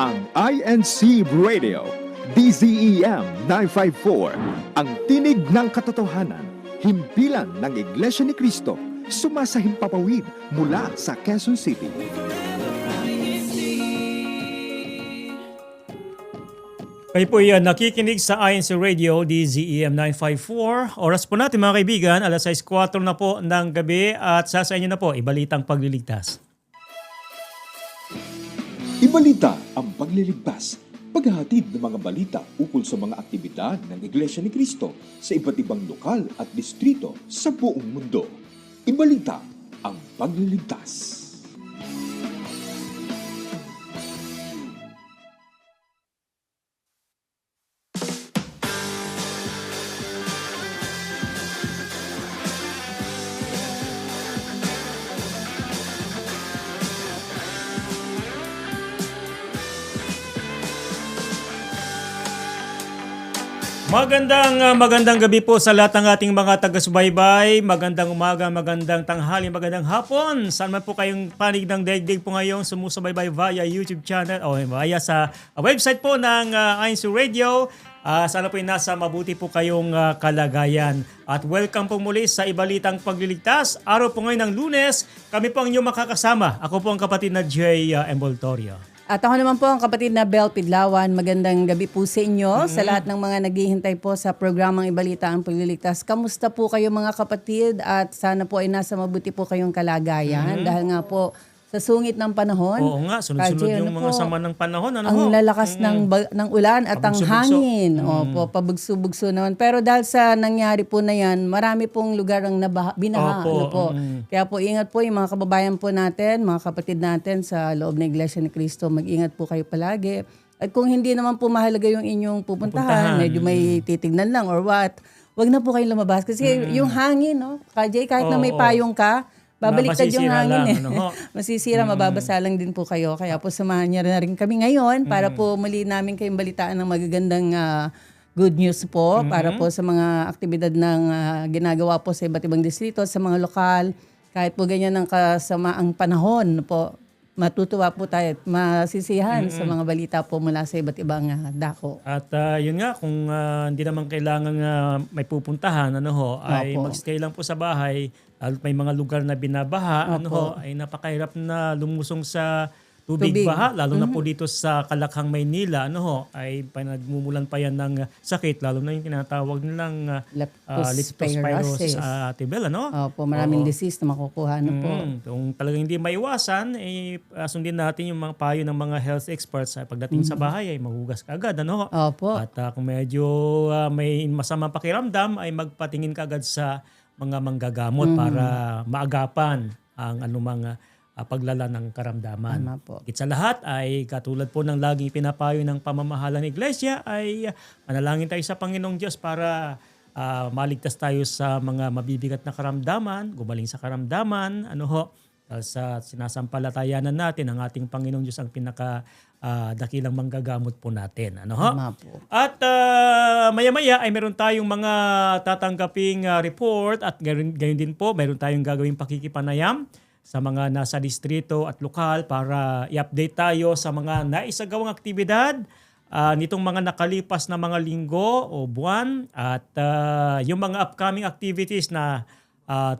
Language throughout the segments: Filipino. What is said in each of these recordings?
Ang INC Radio, DZEM 954, ang tinig ng katotohanan, himpilan ng Iglesia ni Cristo, sumasahimpapawid mula sa Quezon City. Kayo po yan nakikinig sa INC Radio, DZEM 954. Oras po natin mga kaibigan, alas 6:04 na po ng gabi at sa inyo na po, ibalitang pagliligtas. Ibalita ang pagliligtas, paghahatid ng mga balita ukol sa mga aktibidad ng Iglesia ni Cristo sa iba't ibang lokal at distrito sa buong mundo. Ibalita ang pagliligtas. Magandang gabi po sa lahat ng ating mga taga-subaybay. Magandang umaga, magandang tanghali, magandang hapon. Saan man po kayong panig ng daigdig po ngayon sumusubaybay via YouTube channel o via sa website po ng INC Radio. Sana po nasa mabuti po kayong kalagayan. At welcome po muli sa Ibalitang Pagliligtas. Araw po ngayon ng Lunes, kami po ang inyong makakasama. Ako po ang kapatid na Jay Emboltorio. At ako naman po ang kapatid na Bel Pidlawan. Magandang gabi po sa inyo, sa lahat ng mga naghihintay po sa programang Ibalita ang Pagliligtas. Kamusta po kayo mga kapatid at sana po ay nasa mabuti po kayong kalagayan dahil nga po sa sungit ng panahon. Oo nga, sunod-sunod yung mga sama ng panahon. Ang lalakas ng ulan at ang hangin. Opo, pabugso-bugso naman. Pero dahil sa nangyari po na yan, marami pong lugar ang binaha. Kaya po ingat po yung mga kababayan po natin, mga kapatid natin sa loob ng Iglesia ni Cristo. Mag-ingat po kayo palagi. At kung hindi naman po mahalaga yung inyong pupuntahan, medyo may titignan lang or what, wag na po kayong lumabas. Kasi yung hangin, no? Kajay, kahit na may payong ka, babaliktad yung hangin Masisira, mababasa lang din po kayo. Kaya po samahan niyo na rin kami ngayon para po muli namin kayong balitaan ng magagandang good news po para po sa mga aktibidad ng ginagawa po sa iba't ibang distrito, sa mga lokal. Kahit po ganyan ang kasamaang panahon po, matutuwa po tayo at masisiyahan sa mga balita po mula sa iba't ibang dako. At yun nga, kung hindi naman kailangan may pupuntahan, ay magstay lang po sa bahay. At may mga lugar na binabaha, ay napakahirap na lumusong sa tubig baha, lalo na po dito sa Kalakhang, Maynila, ay nagmumulan pa yan ng sakit, lalo na yung tinatawag nilang leptospirosis tibel, Opo, maraming disease na makukuha po. Kung talagang hindi maiwasan, sundin natin yung mga payo ng mga health experts. Pagdating sa bahay ay mahugas ka agad, Opo. At kung medyo may masamang pakiramdam, ay magpatingin ka agad sa mga manggagamot para maagapan ang anumang paglala ng karamdaman. Higit sa lahat ay katulad po ng laging pinapayo ng pamamahala ng Iglesia ay manalangin tayo sa Panginoong Diyos para maligtas tayo sa mga mabibigat na karamdaman, gumaling sa karamdaman, sa sinasampalatayanan natin ang ating Panginoong Diyos ang dakilang manggagamot po natin. At maya-maya ay meron tayong mga tatanggaping report at gayon din po meron tayong gagawing pakikipanayam sa mga nasa distrito at lokal para i-update tayo sa mga naisagawang aktibidad nitong mga nakalipas na mga linggo o buwan at yung mga upcoming activities na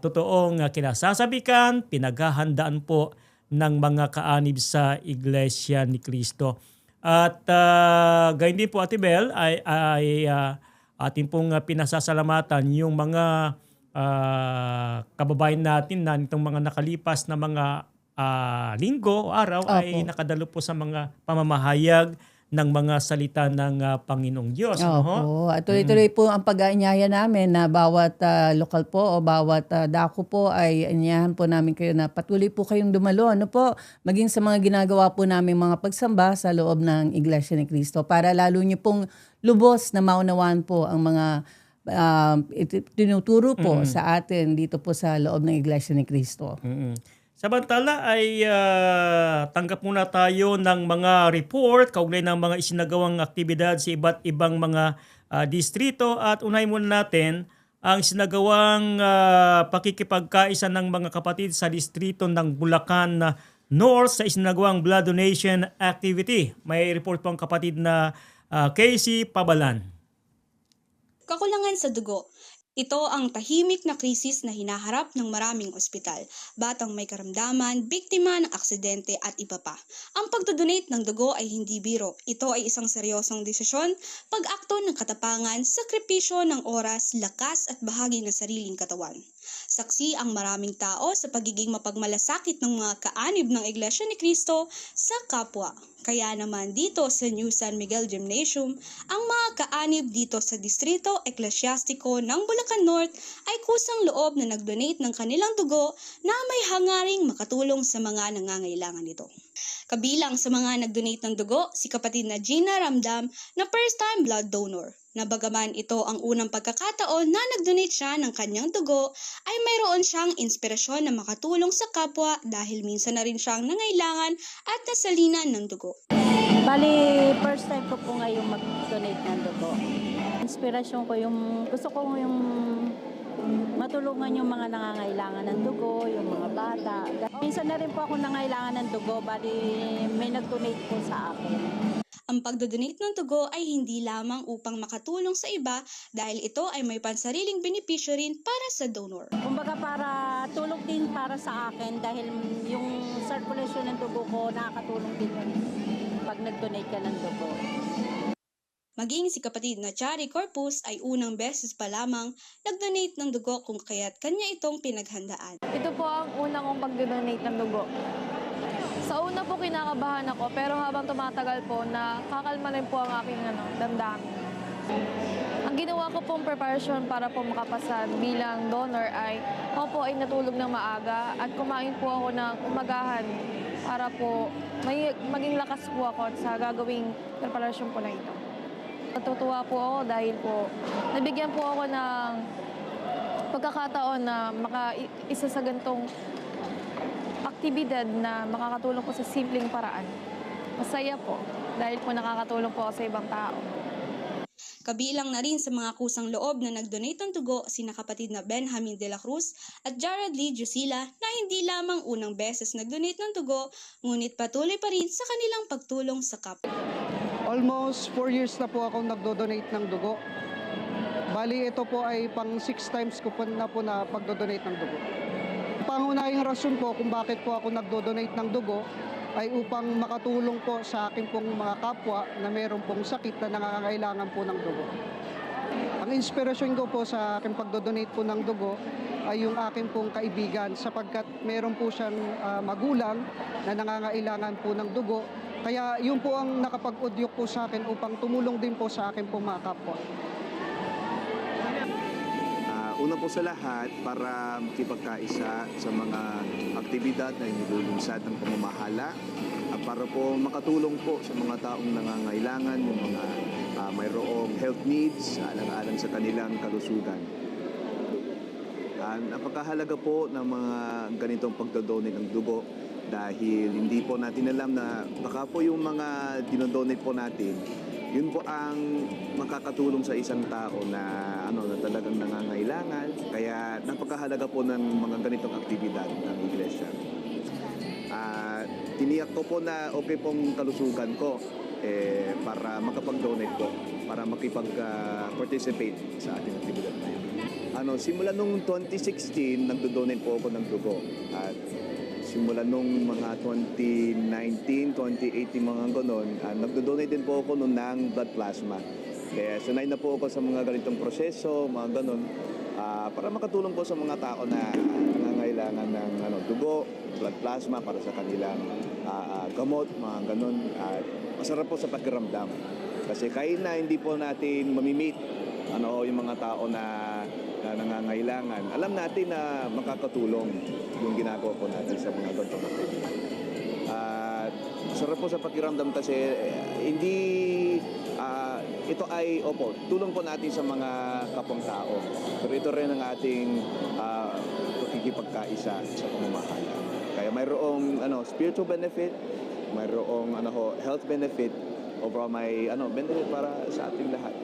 totoong kinasasabikan, pinaghahandaan po ng mga kaanib sa Iglesia ni Cristo. At gayon din po, Ate Bel, ay ating pong pinasasalamatan yung mga kababayan natin na nitong mga nakalipas na mga linggo o araw ay nakadalo po sa mga pamamahayag ng mga salita ng Panginoong Diyos. Opo. At tuloy-tuloy po ang pag-aanyaya namin na bawat lokal po o bawat dako po ay anyahan po namin kayo na patuloy po kayong dumalo. Maging sa mga ginagawa po namin mga pagsamba sa loob ng Iglesia ni Cristo para lalo niyo pong lubos na maunawaan po ang mga tinuturo po sa atin dito po sa loob ng Iglesia ni Cristo. Samantala ay tanggap muna tayo ng mga report kaugnay ng mga isinagawang aktibidad sa iba't ibang mga distrito at unahin muna natin ang isinagawang pakikipagkaisa ng mga kapatid sa distrito ng Bulacan North sa isinagawang blood donation activity. May report po ang kapatid na Casey Pabalan. Kakulangan sa dugo. Ito ang tahimik na krisis na hinaharap ng maraming ospital, batang may karamdaman, biktima ng aksidente at iba pa. Ang pagdodonate ng dugo ay hindi biro. Ito ay isang seryosong desisyon, pag-akto ng katapangan, sakripisyo ng oras, lakas at bahagi ng sariling katawan. Saksi ang maraming tao sa pagiging mapagmalasakit ng mga kaanib ng Iglesia ni Cristo sa kapwa. Kaya naman dito sa New San Miguel Gymnasium, ang mga kaanib dito sa Distrito Eklesyastiko ng Bulacan North ay kusang loob na nag-donate ng kanilang dugo na may hangaring makatulong sa mga nangangailangan nito. Kabilang sa mga nag-donate ng dugo, si kapatid na Gina Ramdam na first-time blood donor. Na bagaman ito ang unang pagkakataon na nag-donate siya ng kanyang dugo, ay mayroon siyang inspirasyon na makatulong sa kapwa dahil minsan na rin siyang nangailangan at nasalinan ng dugo. Bali, first time ko po ngayon mag-donate ng dugo. Inspirasyon ko gusto ko yung matulungan yung mga nangangailangan ng dugo, yung mga bata. Minsan na rin po ako nangailangan ng dugo, bali may nag-donate po sa akin. Ang pagdodonate ng dugo ay hindi lamang upang makatulong sa iba dahil ito ay may pansariling benepisyo rin para sa donor. Kumbaga para tulong din para sa akin dahil yung circulation ng dugo ko nakakatulong din pag nag-donate ka ng dugo. Maging si kapatid na Chari Corpus ay unang beses pa lamang nag-donate ng dugo kung kaya't kanya itong pinaghandaan. Ito po ang unang kong pag-donate ng dugo. Sa una po kinakabahan ako pero habang tumatagal po nakakalma rin po ang aking damdamin. Ang ginawa ko pong preparation para po makapasa bilang donor ay ako po ay natulog ng maaga at kumain po ako ng umagahan para po maging lakas po ako sa gagawing preparation po na ito. Natutuwa po ako dahil po nabigyan po ako ng pagkakataon na isa sa gantong aktibidad na makakatulong po sa simpleng paraan. Masaya po dahil po nakakatulong po ako sa ibang tao. Kabilang na rin sa mga kusang loob na nag-donate ng dugo sina kapatid na Benjamin de la Cruz at Jared Lee Jusila na hindi lamang unang beses nag-donate ng dugo ngunit patuloy pa rin sa kanilang pagtulong sa kapwa. Almost 4 years na po akong nagdo-donate ng dugo. Bali ito po ay pang 6 times ko po na pagdo-donate ng dugo. Pangunahing rason po kung bakit po ako nagdo-donate ng dugo ay upang makatulong po sa aking pong mga kapwa na mayroon pong sakit na nangangailangan po ng dugo. Ang inspirasyon ko po sa aking pagdo-donate po ng dugo ay yung aking pong kaibigan sapagkat mayroon po siyang magulang na nangangailangan po ng dugo. Kaya yun po ang nakapag-udyok po sa akin upang tumulong din po sa aking pong mga kapwa. Una po sa lahat, para makipagkaisa sa mga aktibidad na inilulunsad ng pamamahala at para po makatulong po sa mga taong nangangailangan, yung mga mayroong health needs, alang-alang sa kanilang kalusugan. Napakahalaga po ng mga ganitong pagdodonate ng dugo dahil hindi po natin alam na baka po yung mga dinodonate po natin, yun po ang makakatulong sa isang tao na na talagang nangangailangan. Kaya napakahalaga po ng mga ganitong aktibidad ng iglesia. Tiniyak ko po na okay pong kalusugan ko para makapag-donate po, para makipag-participate sa ating aktibidad na yun. Simula nung 2016, nagdo-donate po ako ng dugo. At simula nung mga 2019, 2018, mga ganon, nagdo-donate din po ako noon ng blood plasma. Kaya sanay na po ako sa mga ganitong proseso, mga ganon, para makatulong po sa mga tao na nangangailangan ng dugo, blood plasma para sa kanilang gamot, mga ganon. At masarap po sa pakiramdam. Kasi kahit na hindi po natin mamimit yung mga tao na nangangailangan, alam natin na makakatulong yung ginagawa po natin sa mga ganitong activity. At masarap po sa pakiramdam kasi ito ay, tulong po natin sa mga kapwang tao. Pero ito rin ang ating pakikipagkaisa sa pamamahala. Kaya mayroong spiritual benefit, mayroong health benefit, overall may benefit para sa ating lahat.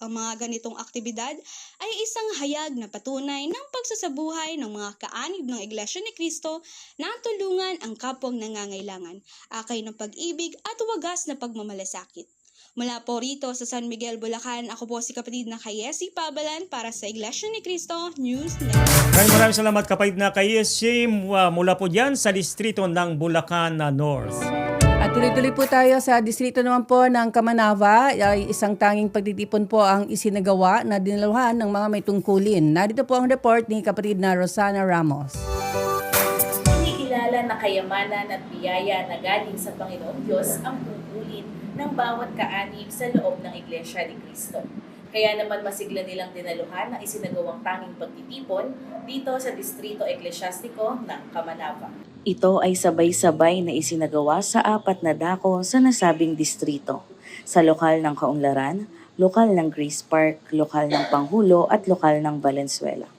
Ang mga ganitong aktibidad ay isang hayag na patunay ng pagsasabuhay ng mga kaanib ng Iglesia ni Cristo na tulungan ang kapwang nangangailangan, akay ng pag-ibig at wagas na pagmamalasakit. Mula po rito sa San Miguel, Bulacan, ako po si kapatid na Kayesi Pabalan para sa Iglesia ni Cristo News Network. Maraming salamat kapatid na Kayesi mula po dyan sa distrito ng Bulacan North. At tuloy-tuloy po tayo sa distrito naman po ng Kamanava. Ay isang tanging pagtitipon po ang isinagawa na dinaluhan ng mga may tungkulin. Narito po ang report ni kapatid na Rosana Ramos. Inikilala na kayamanan at biyaya na galing sa Panginoong Diyos ang tungkulin ng bawat kaanib sa loob ng Iglesia ni Cristo. Kaya naman masigla nilang dinaluhan ang isinagawang tanging pagtitipon dito sa Distrito Eklesyastiko ng Kamanava. Ito ay sabay-sabay na isinagawa sa 4 na dako sa nasabing distrito, sa lokal ng Kaunlaran, lokal ng Grace Park, lokal ng Panghulo at lokal ng Valenzuela.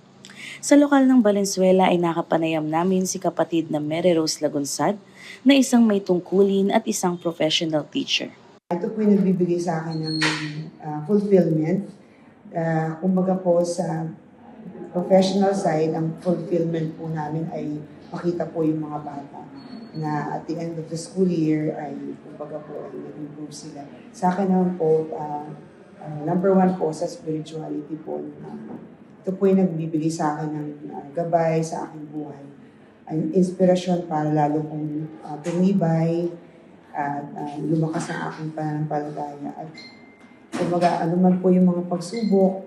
Sa lokal ng Valenzuela ay nakapanayam namin si kapatid na Mary Rose Lagunsad na isang may tungkulin at isang professional teacher. Ito po yung nagbibigay sa akin ng fulfillment. Kumbaga po sa professional side, ang fulfillment po namin ay makita po yung mga bata na at the end of the school year ay kumbaga po ay nag-improve sila. Sa akin naman po, number 1 po sa spirituality po. Ito po yung nagbibigay sa akin ng gabay sa aking buhay. Ay inspirasyon para lalo kong tumibay at lumakas ang aking pananampalataya. At kumbaga, ano man po yung mga pagsubok,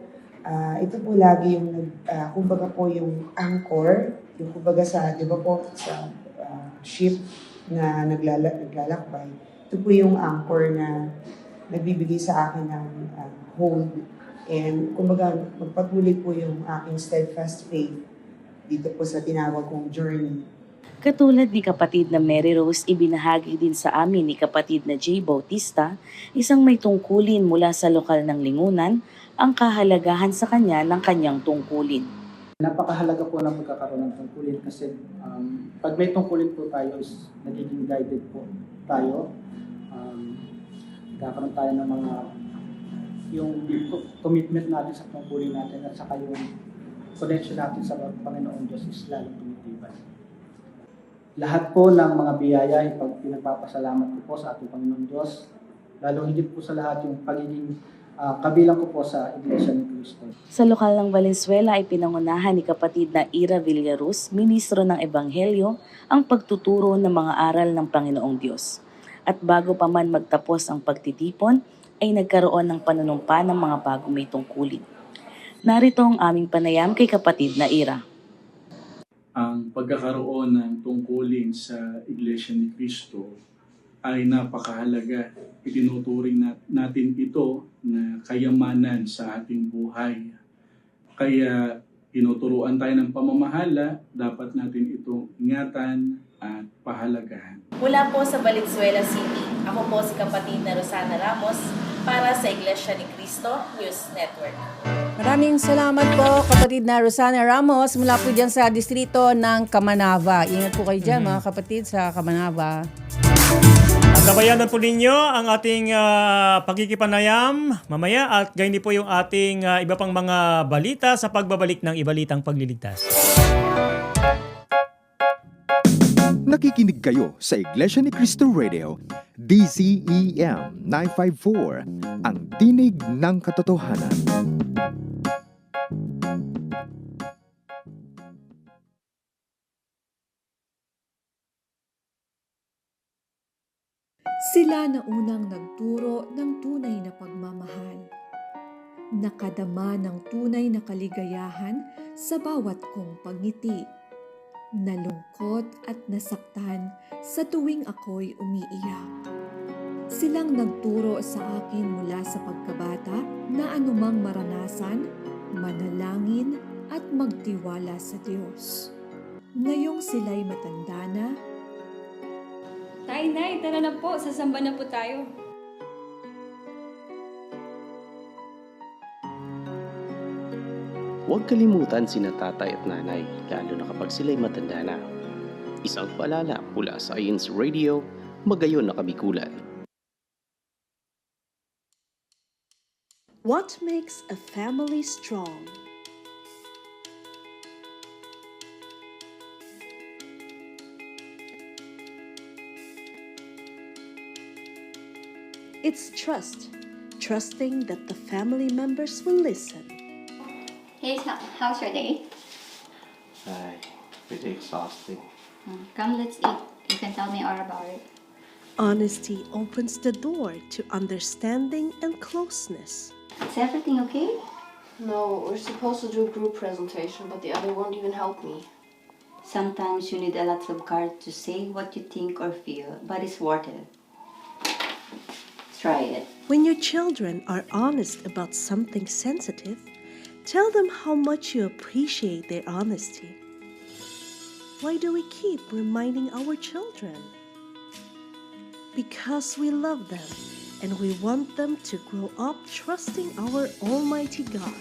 ito po lagi yung, kumbaga po yung anchor, yung kumbaga sa, di ba po, sa ship na naglalakbay. Ito po yung anchor na nagbibigay sa akin ng hold. And kumbaga, magpatuloy po yung aking steadfast faith dito po sa tinawag kong journey. Katulad ni kapatid na Mary Rose, ibinahagi din sa amin ni kapatid na Jay Bautista, isang may tungkulin mula sa lokal ng Lingunan, ang kahalagahan sa kanya ng kanyang tungkulin. Napakahalaga po ng pagkakaroon ng tungkulin kasi pag may tungkulin po tayo is nagiging guided po tayo. Nagkakaroon tayo ng mga yung commitment natin sa tungkulin natin at saka yung connection natin sa Panginoon Diyos is lalong tumitibay. Lahat po ng mga biyaya ay pinagpapasalamat ko po sa ating Panginoon Diyos. Lalong higit po sa lahat yung pagiging kabilang ko po sa Iglesia ni Cristo. Sa lokal ng Valenzuela ay pinangunahan ni kapatid na Ira Villaruz, ministro ng Ebanghelyo, ang pagtuturo ng mga aral ng Panginoong Diyos. At bago pa man magtapos ang pagtitipon, ay nagkaroon ng panunumpa ng mga bagong may tungkulin. Narito ang aming panayam kay kapatid na Ira. Ang pagkakaroon ng tungkulin sa Iglesia ni Cristo ay napakahalaga. Itinuturing natin ito na kayamanan sa ating buhay. Kaya tinuturuan tayo ng pamamahala, dapat natin itong ingatan at pahalagahan. Mula po sa Valenzuela City, ako po si kapatid na Rosana Ramos para sa Iglesia ni Cristo News Network. Maraming salamat po kapatid na Rosana Ramos mula po dyan sa distrito ng Kamanava. Ingat po kayo dyan mga kapatid sa Kamanava. At nabayanan po ninyo ang ating pagkikipanayam mamaya at gayon din po yung ating iba pang mga balita sa pagbabalik ng Ibalitang Pagliligtas. Nakikinig kayo sa Iglesia ni Cristo Radio, DCEM 954, ang tinig ng katotohanan. Sila na unang nagturo ng tunay na pagmamahal. Nakadama ng tunay na kaligayahan sa bawat kong pagngiti. Nalungkot at nasaktan sa tuwing ako'y umiiyak. Silang nagturo sa akin mula sa pagkabata na anumang maranasan, manalangin at magtiwala sa Diyos. Ngayong sila'y matanda na, Tay, Nay, tara na po. Sasamba na po tayo. Huwag kalimutan sina tatay at nanay, lalo na kapag sila'y matanda na. Isang paalala mula sa Science Radio, Magayon na Kabikulan. What makes a family strong? It's trust. Trusting that the family members will listen. Hey, how's your day? Pretty exhausting. Come, let's eat. You can tell me all about it. Honesty opens the door to understanding and closeness. Is everything okay? No, we're supposed to do a group presentation, but the other won't even help me. Sometimes you need a lot of courage to say what you think or feel, but it's worth it. Try it. When your children are honest about something sensitive, tell them how much you appreciate their honesty. Why do we keep reminding our children? Because we love them and we want them to grow up trusting our Almighty God.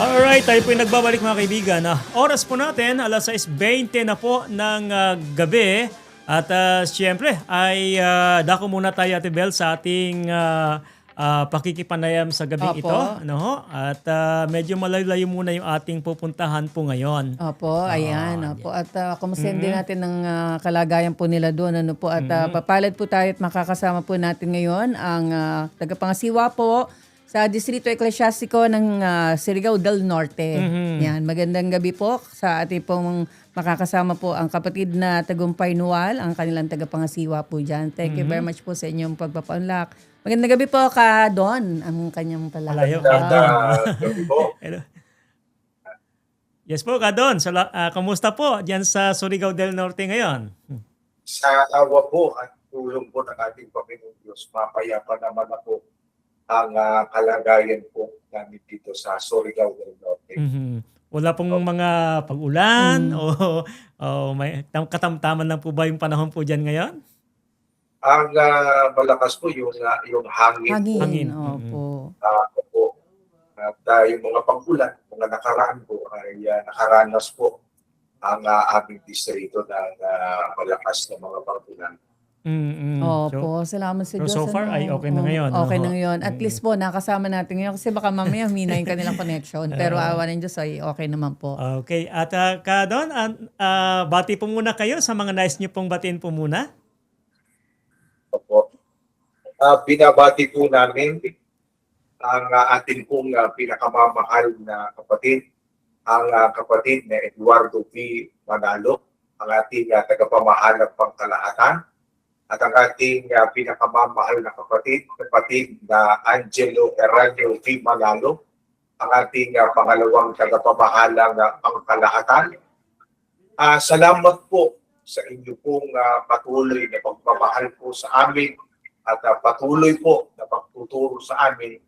Alright, tayo po yung nagbabalik mga kaibigan. Oras po natin, alas 6:20 na po ng gabi. At siyempre, ay dako muna tayo, Ate Bel, sa ating pakikipanayam sa gabi ito. Ano ho? At medyo malayo-layo muna yung ating pupuntahan po ngayon. Opo, ayan. Opo. At kumusta din natin ng kalagayan po nila doon. Ano po? At papalad po tayo at makakasama po natin ngayon ang tagapangasiwa po sa Distrito Eclesiastico ng Surigao del Norte. Yan, magandang gabi po sa ating pong makakasama po ang kapatid na Tagumpay Nual, ang kanilang tagapangasiwa po dyan. Thank you very much po sa inyong pagpapaunlak. Magandang gabi po ka Don, ang kanyang Malayo ka Don. Yes po ka Don, kamusta po dyan sa Surigao del Norte ngayon? Sa awa po at tulong po ng ating Panginoon Diyos, mapayapa naman ako ang kalagayan po namin dito sa Surigao del Norte. Wala pong mga pag-ulan o may katamtaman lang po ba yung panahon po dyan ngayon? Ang malakas po yung hangin. Hangin, opo. Opo. At yung mga pag-ulan, mga nakaraan po ay nakaranas po ang aming distrito ng malakas na mga pag-ulan. Opo, salamat sa Diyos. So far ay okay na ngayon. Okay na ngayon. At least po, nakasama natin ngayon kasi baka mamaya humina yung kanilang connection. Pero awa ng Diyos ay okay naman po. Okay. At ka Don, bati po muna kayo sa mga nais niyo pong batiin po muna. Opo. Binabati po namin ang ating pong pinakamamahal na kapatid, ang kapatid na Eduardo V. Manalo, ang ating tagapamahalang pangkalahatan, at ang ating pinakamamahal na kapatid na Angelo Eranio V. Manalo, ang ating pangalawang tagapamahalang pangkalahatan. Salamat po sa inyo pong patuloy na pagmamahal po sa amin at patuloy po na pagtuturo sa amin.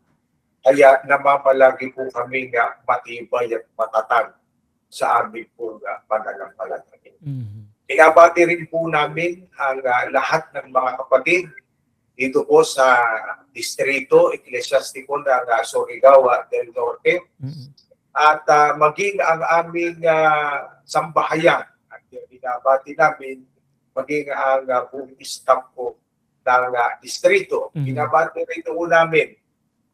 Kaya namamalagi po kami matibay at matatag sa amin po pananampalataya. Pinabati rin po namin ang lahat ng mga kapatid dito po sa Distrito Eclesiastico ng Surigao del Norte at maging ang aming sambahayan at binabati namin maging ang buong staff po ng distrito. Binabati rin po namin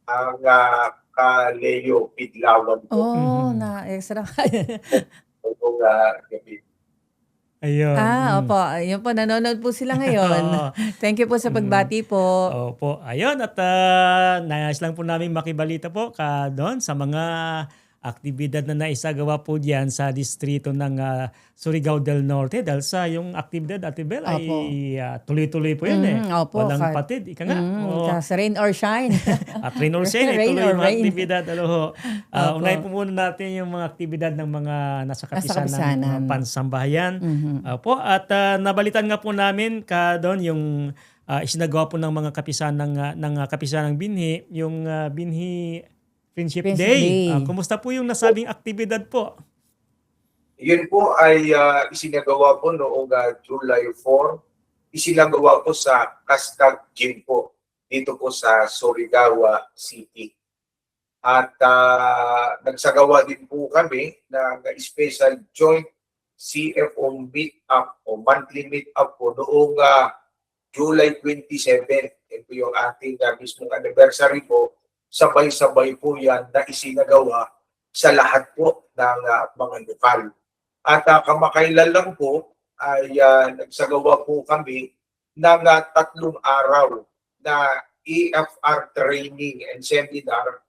ang Kaleo Pidlawan po. Na-extra. Gabi. Ayun. Opo. Ayun po, nanonood po sila ngayon. Thank you po sa pagbati po. Opo. Ayun, at nais lang po namin makibalita po ka doon sa mga aktibidad na naisagawa po diyan sa distrito ng Surigao del Norte dahil sa yung aktibidad Ate Bel ay tuloy-tuloy po yan Opo, walang patid. Ika nga. Sa rain or shine. At rain or shine, tuloy yung mga aktibidad. Unahin po muna natin yung mga aktibidad ng mga nasa kapisanan ng pansambahayan. Opo, at nabalitan nga po namin ka doon yung isinagawa po ng mga kapisanang binhi, yung binhi Friendship Day. Kumusta po yung nasabing aktibidad po? Yun po ay isinagawa po noong July 4. Isinagawa po sa Cascade Gym po dito po sa Surigao City. At nagsagawa din po kami ng special joint CFO meet-up o monthly meet-up po noong July 27. Ito yung ating mismong anniversary po. Sabay-sabay po yan na isinagawa sa lahat po ng mga lokal. At kamakailan lang po ay nagsagawa po kami ng 3 araw na EFR training and seminar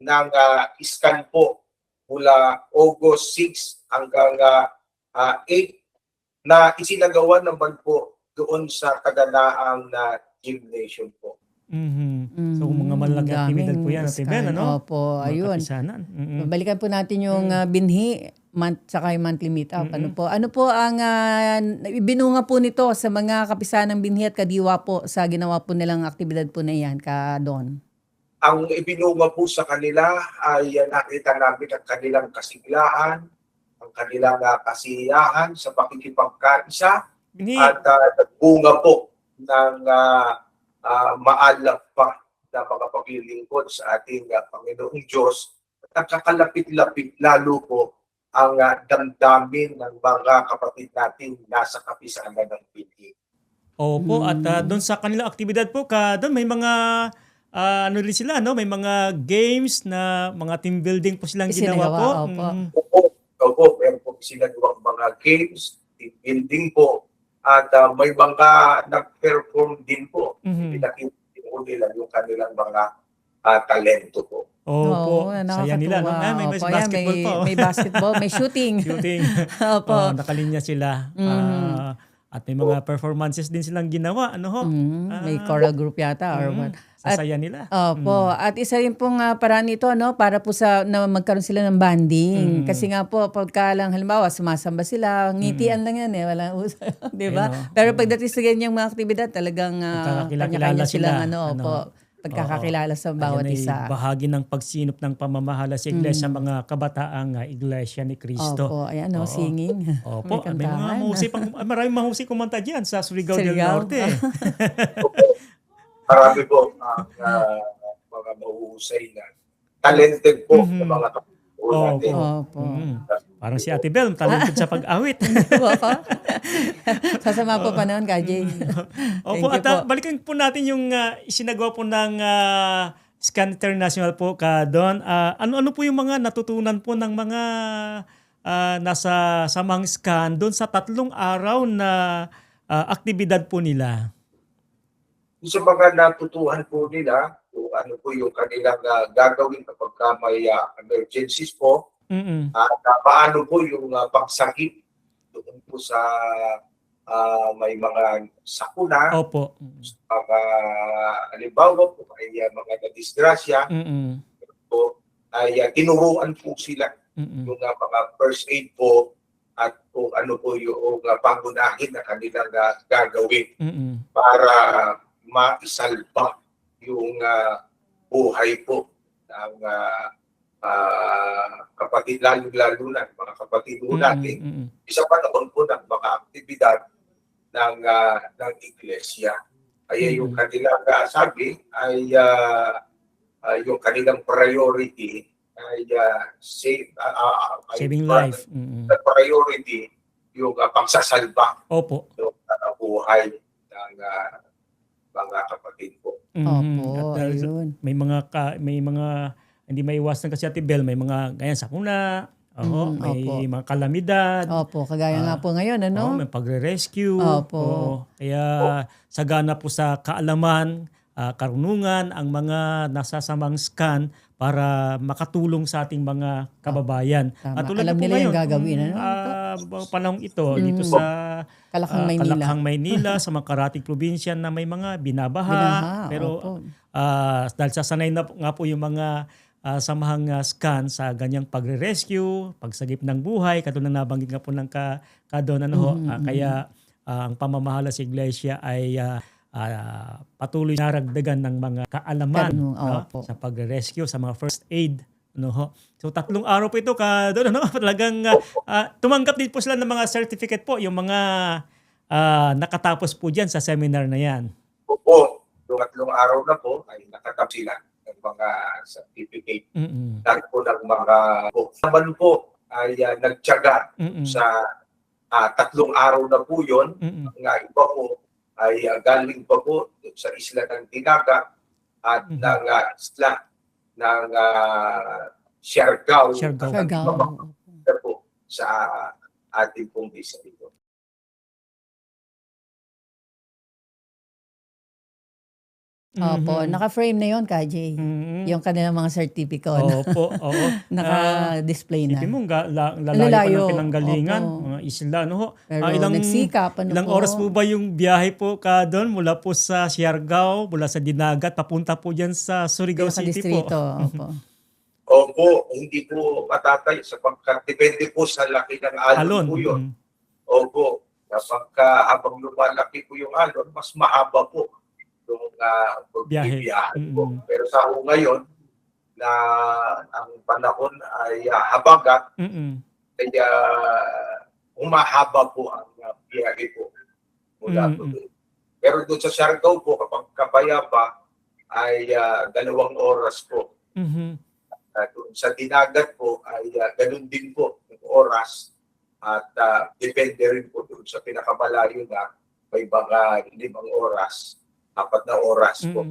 ng scan po mula August 6 hanggang 8 na isinagawa naman po doon sa Kaganaang gymnasium po. So mga malaking aktibidad po yan, Ate Ben, ano? Opo, ayun. Kapisanan. Balikan po natin yung binhi saka yung monthly meetup. Ano po ang ibinunga po nito sa mga kapisanang binhi at kadiwa po sa ginawa po nilang aktibidad po na yan, Don? Ang ibinunga po sa kanila ay nakita namin ang kanilang kasiglahan, ang kanilang kasiyahan sa pakikipagkaisa at nagbunga po ng maalap pa na mga paglilingkod sa ating Panginoong Diyos at nakakalapit-lapit lalo po ang damdamin ng mga kapatid natin nasa kapisanan ng binhi. Opo, at doon sa kanilang aktibidad po, doon may mga ano rin sila, no? May mga games na mga team building po silang ginawa po. Opo, meron po sila gawang mga games, team building po, at may mga nag-perform din po. Pinakita po nila yung kanilang mga talento po. Opo, saya nila. No? May basketball po. May basketball, may shooting. Opo. Nakalinya sila. At may mga performances din silang ginawa. Ano ho? May choral group yata or what. Sasaya nila. Opo. At isa rin pong paraan nito, no, para po na magkaroon sila ng banding. Kasi nga po, pagka lang halimbawa, sumasamba sila, ngitian lang yan Walang uso. Diba? Pero pagdating sa ganyang mga aktibidad, talagang kanya-kanya silang pagkakakilala sa bawat isa. Bahagi ng pagsinop ng pamamahala sa iglesia, mga kabataang iglesia ni Cristo. Opo, ayan singing. Opo, may mga maraming mahusay kumanta dyan sa Surigao del Norte. Marami po mga mahusay na talented po na mga kapatid natin. Parang si Ate Bel, talented sa pag-awit. Sasama po pa noon, KJ. Opo, at balikan po natin yung isinagawa po ng Scan International po, Don. Ano po yung mga natutunan po ng mga nasa samang scan doon sa 3 araw na aktibidad po nila? Sa mga natutuhan po nila, kung ano po yung kanilang gagawin kapag may emergencies po, at paano po yung pagsakit doon po sa may mga sakuna, mga halimbawa po ay mga nadisgrasya, po, ay tinuruan po sila yung mga first aid po at kung ano po yung pangunahin na kanilang gagawin para maisalba yung buhay po ng kapatid, lalo na mga kapatid natin. Isa pa naman po ng mga aktibidad ng iglesia. Ay yung kanilang sabi ay yung kanilang priority ay saving life. The priority yung pagsasalba ng buhay ng mga kapatid po. Opo, ayun. May mga hindi maiwasan kasi Ate Bel, may mga ganyan sakuna, may mga kalamidad. Opo, kagaya nga po ngayon, ano? May pagre-rescue. Opo. Kaya sagana po sa kaalaman, karunungan ang mga nasasamang scan para makatulong sa ating mga kababayan. At alam nila yung gagawin. Panahong ito, dito sa Kalakang Maynila, sa mga karating probinsya na may mga binabaha. Pero dahil sasanay na nga po yung mga samahang scan sa ganyang pagre-rescue, pagsagip ng buhay, katulad na nabanggit nga po ng Don. Kaya ang pamamahala sa iglesia ay patuloy na ragdagan ng mga kaalaman sa pagre-rescue, sa mga first aid. So 3 araw po ito, Don. Talagang tumanggap din po sila ng mga certificate po, yung mga nakatapos po dyan sa seminar na yan. Opo, 3 araw na po ay nakatapos sila ng mga certificate certificate dahil po ng mga naman po ay nagtiyaga sa 3 araw na po yun. Ang iba po ay galing pa po sa isla ng Dinagat at ng isla ng Siargao. Po sa ating pong distrito. Opo, naka-frame na yon KJ. Yung kanilang mga certificate. Opo, oo. Naka-display na. Isipin mo, lalayo pa ng pinanggalingan, mga isla. No? ho? Pero nagsikap. Ilang oras po ba yung biyahe po ka doon mula po sa Siargao, mula sa Dinagat, papunta po dyan sa Surigao City po? Opo. Opo, hindi po matatay sapagkat depende po sa laki ng alon po yun. Opo, kapag habang lumalaki po yung alon, mas mahaba po yung pagbibiyahe po. Pero sa ngayon, na ang panahon ay habagat, kaya umahaba po ang biyahe po mula po doon. Pero doon sa Siargao po, kapag kapayapa, ay 2 oras po. Doon sa Dinagat po ay ganun din po yung oras at depende rin po doon sa pinakamalayo na may mga 5 oras, 4 na oras po.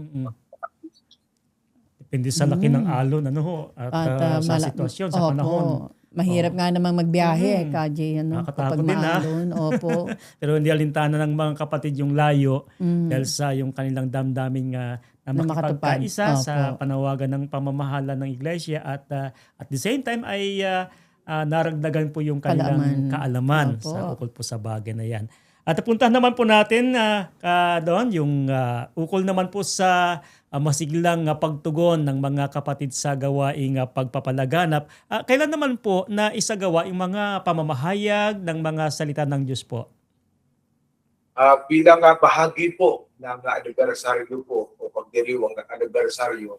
Depende sa laki ng alon at sa sitwasyon, sa panahon. Mahirap nga namang magbiyahe, KJ. Nakakatakot din Opo. Pero hindi alintana ng mga kapatid yung layo dahil sa yung kanilang damdaming na makipagkaisa sa panawagan ng pamamahala ng iglesia at the same time ay naragdagan po yung kanilang kaalaman sa ukol po sa bagay na yan. At puntahan naman po natin doon yung ukol naman po sa masiglang pagtugon ng mga kapatid sa gawaing pagpapalaganap. Kailan naman po na isagawa yung mga pamamahayag ng mga salita ng Diyos po? Bilang bahagi po ng anibersaryo po o pagdiriwang ng anibersaryo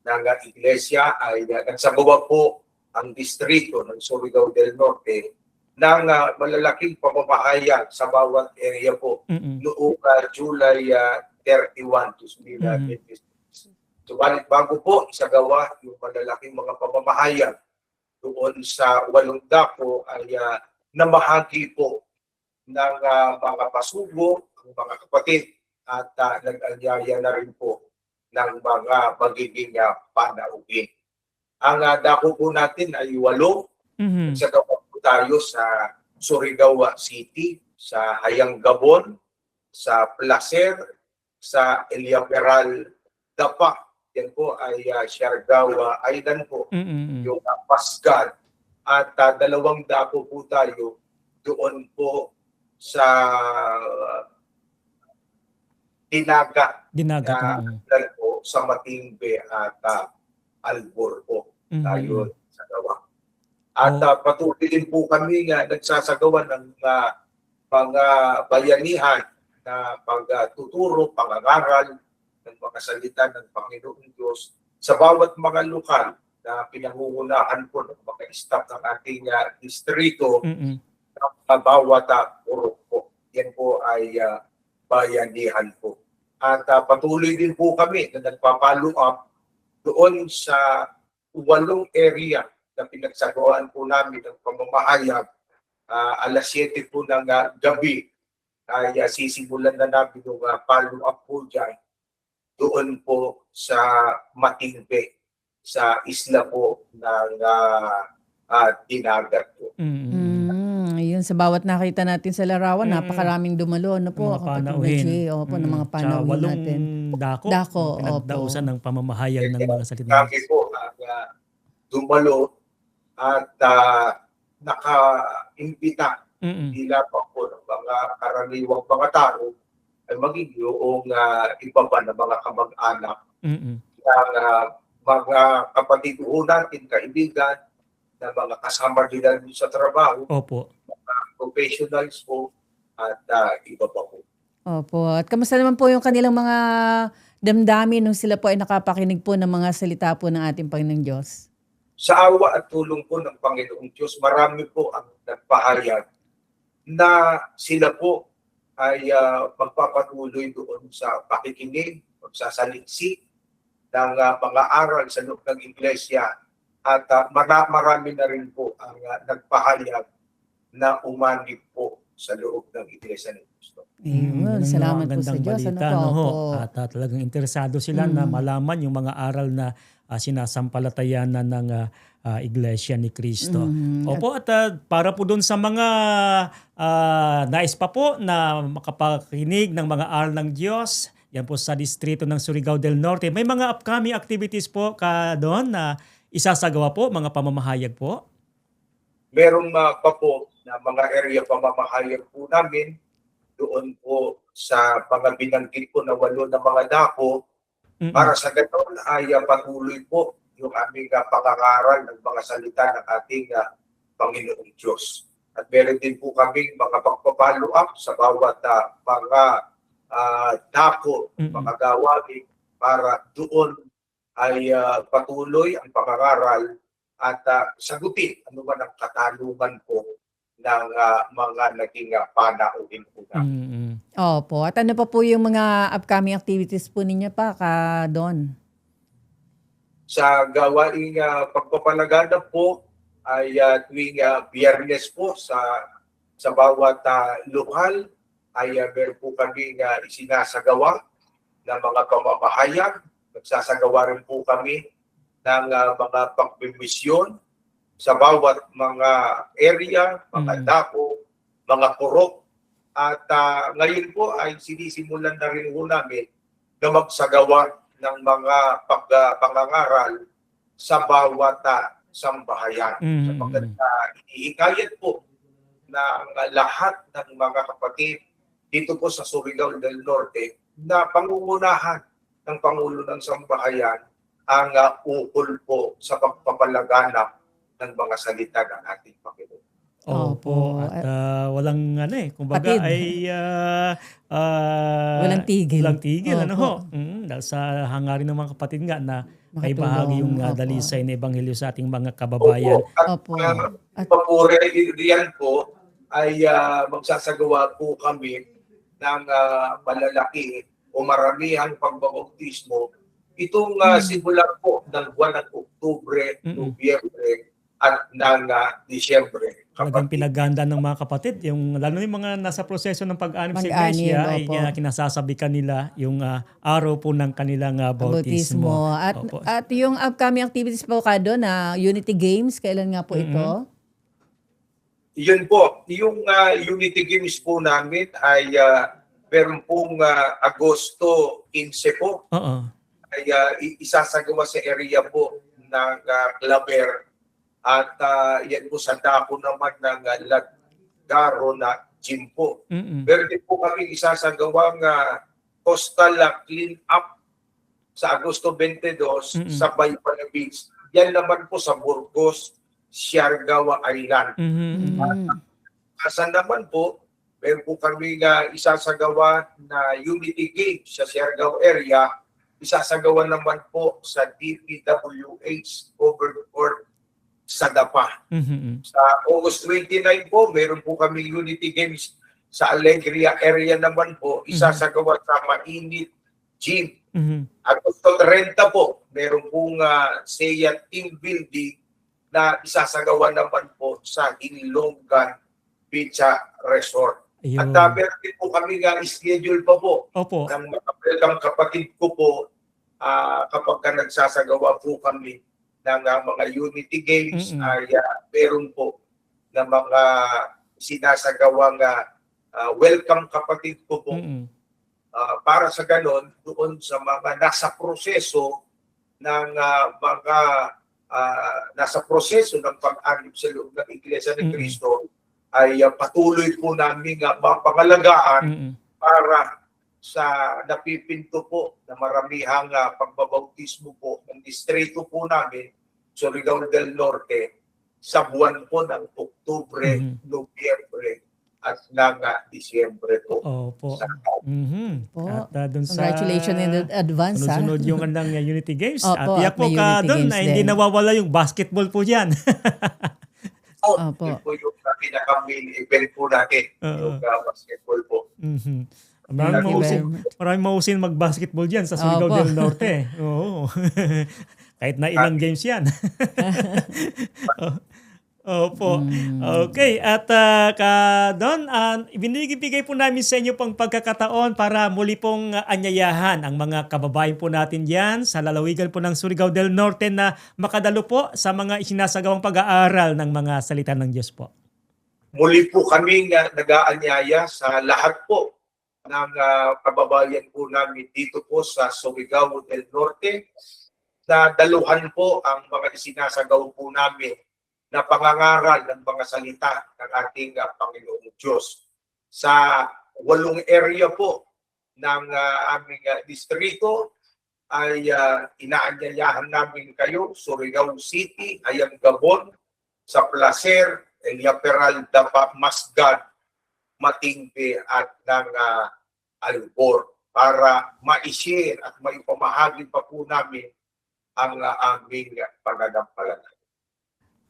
ng iglesia ay nagsagawa po ang distrito ng Surigao del Norte ng malalaking pamamahayag sa bawat area po noong July 31, 2026. Subalit bago po isagawa yung malalaking mga pamamahayag doon sa 8 dako ay namahagi po ng mga pasubo, ng mga kapatid at nag-anyaya na rin po ng mga magiging panauhin. Ang dako po natin ay 8. Nagsagawa po tayo sa Surigao City, sa Hayang Gabon, sa Placer, sa Eliaperal Dapa. Yan po ay Siargao Island po, yung Pasgan. At 2 dako po tayo doon po sa Dinagat po, sa Matingbe at Albor po tayo sa gawa. At patuloy din po kami nagsasagawa ng mga bayanihan na pagtuturo, pangangaral ng mga salita ng Panginoong Diyos sa bawat mga lokal na pinangungunahan po ng mga staff ng ating distrito ng bawat purok po. Yan po ay bayanihan po. At patuloy din po kami na nagpa-follow up doon sa 8 area na pinagsagawaan po namin ng pamamahayag. Alas 7 po ng gabi ay sisimulan na namin yung follow up po dyan doon po sa Matingbe, sa isla po ng Dinagat po. Yun, sa bawat nakita natin sa larawan, napakaraming dumalo. Ano po, mga panauhin. Opo, ng mga panauhin natin. 8 dako, pinagdausan ng pamamahayag ng mga salita. Kami po dumalo at naka-imbita nila pa po ng mga karaniwang mga tao ay maging yung iba pa na mga kamag-anak ng mga kapatid natin, kaibigan, na mga kasama nila sa trabaho, mga professionals po, at iba pa po. Opo. At kamusta naman po yung kanilang mga damdamin nung sila po ay nakapakinig po ng mga salita po ng ating Panginoong Diyos? Sa awa at tulong po ng Panginoong Diyos, marami po ang nagpahayag na sila po ay magpapatuloy doon sa pakikinig, magsasaliksik, ng mga aral sa loob ng iglesia at marami na rin po ang nagpahayag na umanib po sa loob ng iglesia ng Cristo. Ayun, salamat po sa Diyos. Balita, Ano po, no, ho? opo. At talagang interesado sila na malaman yung mga aral na sinasampalatayanan ng Iglesia ni Cristo. Opo, at para po dun sa mga nais pa po na makapakinig ng mga aral ng Diyos, yan po sa distrito ng Surigao del Norte, may mga upcoming activities po ka doon na isasagawa po, mga pamamahayag po? Meron pa po na mga area pamamahayag po namin doon po sa mga binanggit po na 8 na mga dako. Para sa ganoon ay patuloy po yung aming pangangaral ng mga salita ng ating Panginoong Diyos. At meron din po kaming mga pagpapalo up sa bawat mga dako, mga gawain para doon ay patuloy ang pangangaral at sagutin ano man ang katanungan po ng mga naging panauhin po namin. Opo. At ano pa po yung mga upcoming activities po ninyo pa, Ka Don? Sa gawaing pagpapalaganap po ay tuwing Biyernes po sa bawat lokal ay meron po kami isinasagawa ng mga pamamahayag. Nagsasagawa rin po kami ng mga pagbimisyon sa bawat mga area, mga dako, mga purok. At ngayon po ay sinisimulan na rin po namin na magsagawa ng mga pangangaral sa bawat sambahayan. Sapagkat ihikayat po ng lahat ng mga kapatid dito po sa Surigao del Norte na pangungunahan ng Pangulo ng Sambahayan ang ukol po sa pagpapalaganap ng mga salita ng ating Panginoon. Opo. At walang kumbaga ay walang tigil. Walang tigil, ano ho? Dahil sa hangarin ng mga kapatid nga na may bahagi yung dalisay na ebanghelyo sa ating mga kababayan. Opo. At papuri riyan po ay magsasagawa po kami ng malalaki o maramihang pagbabautismo. Itong simula po ng buwan ng Oktubre, Nobyembre at ng Disyembre. Talagang pinaganda ng mga kapatid, yung lalo yung mga nasa proseso ng pag-anib sa iglesia ay kinasasabikan nila yung araw po ng kanilang bautismo. At yung upcoming activities po ka doon na Unity Games, kailan nga po ito? Yun po, yung Unity Games po namin ay meron pong Agosto 15 po. Ay isasagawa sa area po ng Claver. At yan po sa dako naman ng Lagaro na gym po. Meron din po kami isasagawang coastal clean up sa Agosto 22 sa Baypana Beach. Yan naman po sa Burgos, Siargao Island. Kasan naman po, meron po kami isasagawa na Unity Games sa Siargao area. Isasagawa naman po sa DPWH Covered Court sa Dapa. Sa August 29 po, meron po kami Unity Games sa Alegria area naman po. Isasagawa sa Mainit Gym. Agosto 30 po, meron pong SEA Team Building na isasagawa naman po sa Hinlongan Beach Resort. At meron din po kami schedule pa po ng mga kapatid ko po kapag nagsasagawa po kami ng mga Unity Games ay meron po na mga sinasagawang welcome kapatid ko po para sa ganon doon sa mga nasa proseso ng mga nasa proseso ng pag-anib sa loob ng Iglesia ni Cristo ay patuloy po namin mapangalagaan para sa napipinto po na maramihang pagbabautismo po ng distrito po namin, Surigao del Norte, sa buwan po ng Oktubre, Nobyembre at ng Disyembre po. Opo. At dun sa congratulations in advance. Sunod yung kandang Unity Games. At tiyak po ka doon na hindi nawawala yung basketball po dyan. Yun po yung pinaka-main event po natin, yung basketball po. Maraming mausin mag-basketball dyan sa Surigao del Norte. Oo. Kahit na ilang games yan. Opo. Okay. At Don, ibinigay po namin sa inyo pang pagkakataon para muli pong anyayahan ang mga kababayan po natin dyan sa lalawigan po ng Surigao del Norte na makadalo po sa mga isinasagawang pag-aaral ng mga salita ng Diyos po. Muli po kaming nag-aanyaya sa lahat po ng kababayan po namin dito po sa Surigao del Norte na daluhan po ang mga isinasagaw po namin na pangangaral ng mga salita ng ating Panginoong Diyos. Sa 8 area po ng aming distrito ay inaanyayahan namin kayo, Surigao City, Ayam Gabon, sa Placer, Elia Peral, Dapa, Masgad, Matingbe at ng Albor para ma-share at maipamahagi pa po namin ang aming pananampalataya.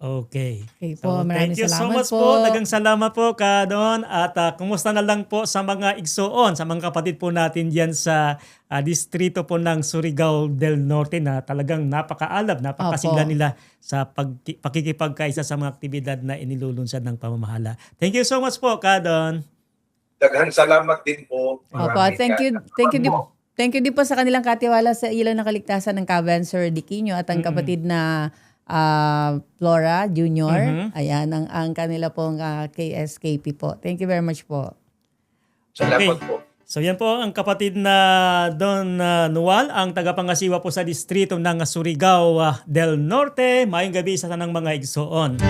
Okay. Po, thank you so much po. Dagang salamat po, Ka Don. At kumusta na lang po sa mga igsoon, sa mga kapatid po natin diyan sa distrito po ng Surigao del Norte na talagang napakaalab, napakasigla nila sa pakikipagkaisa sa mga aktibidad na inilulunsad ng pamamahala. Thank you so much po, Ka Don. Daghang salamat din po. Opo, thank you din po sa kanilang katiwala sa ilaw ng kaligtasan ng Cavan Sir Diquinho at ang kapatid na Flora Junior. Ayan ang kanila pong KSKP po. Thank you very much po. Salamat po. So yan po ang kapatid na Don Nual, ang tagapangasiwa po sa distrito ng Surigao del Norte. Mayong gabi sa tanang mga igsoon.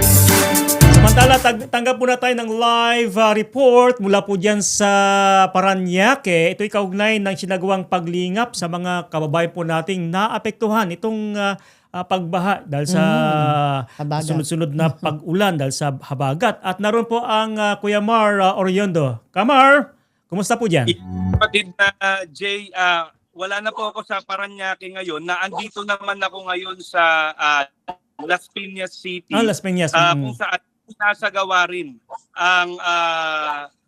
Samantala, tanggap muna tayo ng live report mula po dyan sa Parañaque. Ito'y kaugnay ng sinagawang paglingap sa mga kababayan po nating naapektuhan itong pagbaha dahil sa sunod-sunod na pag-ulan dahil sa habagat. At naroon po ang Kuya Mar Oriondo. Kamar, kumusta po dyan? Kapatid na Jay, wala na po ako sa Parañaque ngayon. Naandito naman ako ngayon sa Las Piñas City. Las Piñas. Kung saan nasagawa rin ang